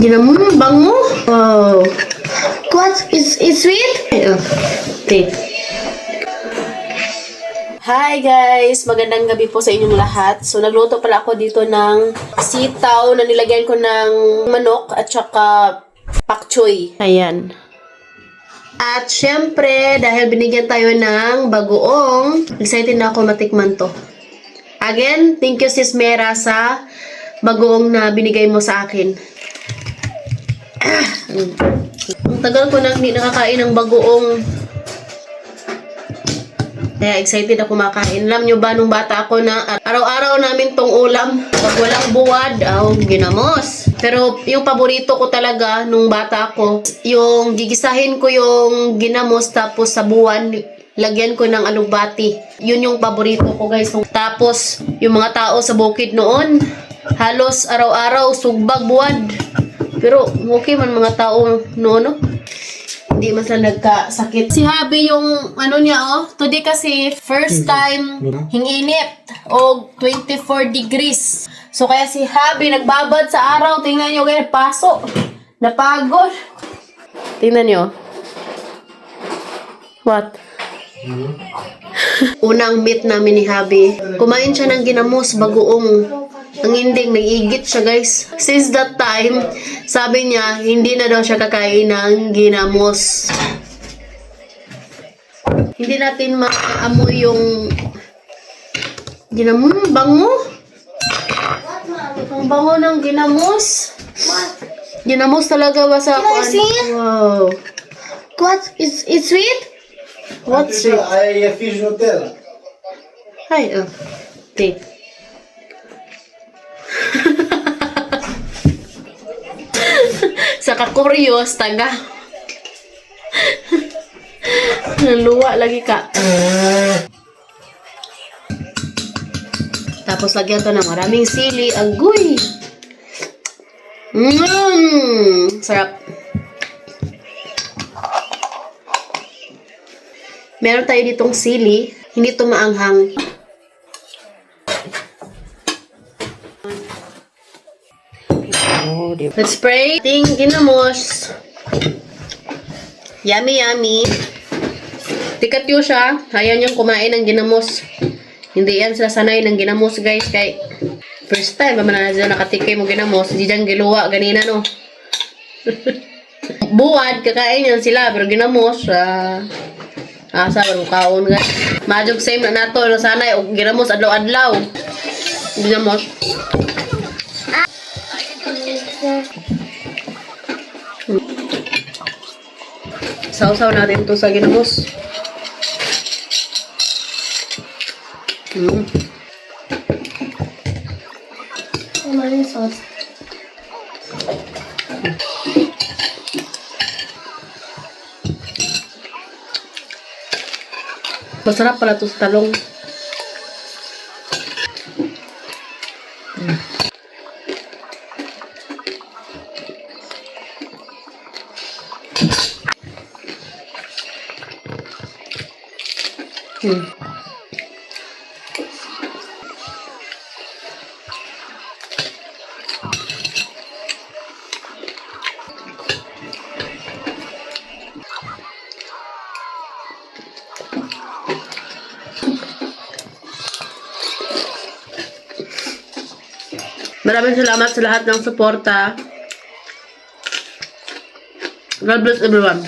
Bango. Oh. What? It's sweet? Okay. Hi guys! Magandang gabi po sa inyong lahat. So, nagluto pala ako dito ng sitaw na nilagyan ko ng manok at saka pak choy. Ayan. At syempre, dahil binigyan tayo ng bagoong, excited na ako matikman to. Again, thank you Sis Mera sa bagoong na binigay mo sa akin. Ang tagal ko nang hindi nakakain ng bagoong. Kaya excited ako makain. Alam nyo ba, nung bata ako na araw-araw namin tong ulam. Pag walang buwad, ginamos. Pero yung paborito ko talaga nung bata ako, yung gigisahin ko yung ginamos tapos sa buwan, lagyan ko ng alugbati. Yun yung paborito ko guys. Tapos yung mga tao sa bukid noon, halos araw-araw sugbag buwad. Pero okay man mga tao noon, no? Hindi man sila nagkasakit. Si Habi yung ano niya, today kasi first time hinginit o 24 degrees. So kaya si Habi nagbabad sa araw. Tingnan nyo ganyan, paso. Napagod. Tingnan nyo. What? Unang meet namin ni Habi. Kumain siya ng ginamos, bagoong. Ang ending, nag-igit siya guys. Since that time, sabi niya, hindi na daw siya kakain ng ginamos. Hindi natin maamoy yung ginamos. Bango? Ang bango ng ginamos. Ginamos talaga ba sa Can I see? Wow. What? It's sweet? What's sweet? I fish hotel. Hi, take. Sa kakuryos, taga. Naluwa lagi ka. Tapos lagyan to ng maraming sili. Agoy! Sarap. Meron tayo ditong sili. Hindi to maanghang. Let's spray. Ting ginamos. Yummy, yummy. Tikat yun siya. Ayaw niyang kumain ng ginamos. Hindi yan sila sanay ng ginamos, guys. Kay first time, ba na sila nakatikim mo ginamos. Hindi dyan giluwa, ganina, no? Buwad, kakain yan sila. Pero ginamos, asa, bago kaon, guys. Majog same na nato. No, sanay, ginamos, adlaw-adlaw. Ginamos. Sausaw natin to sa ginamos. Maraming sauce. Masarap pala to sa talong. Maraming salamat sa lahat ng suporta. God bless everyone.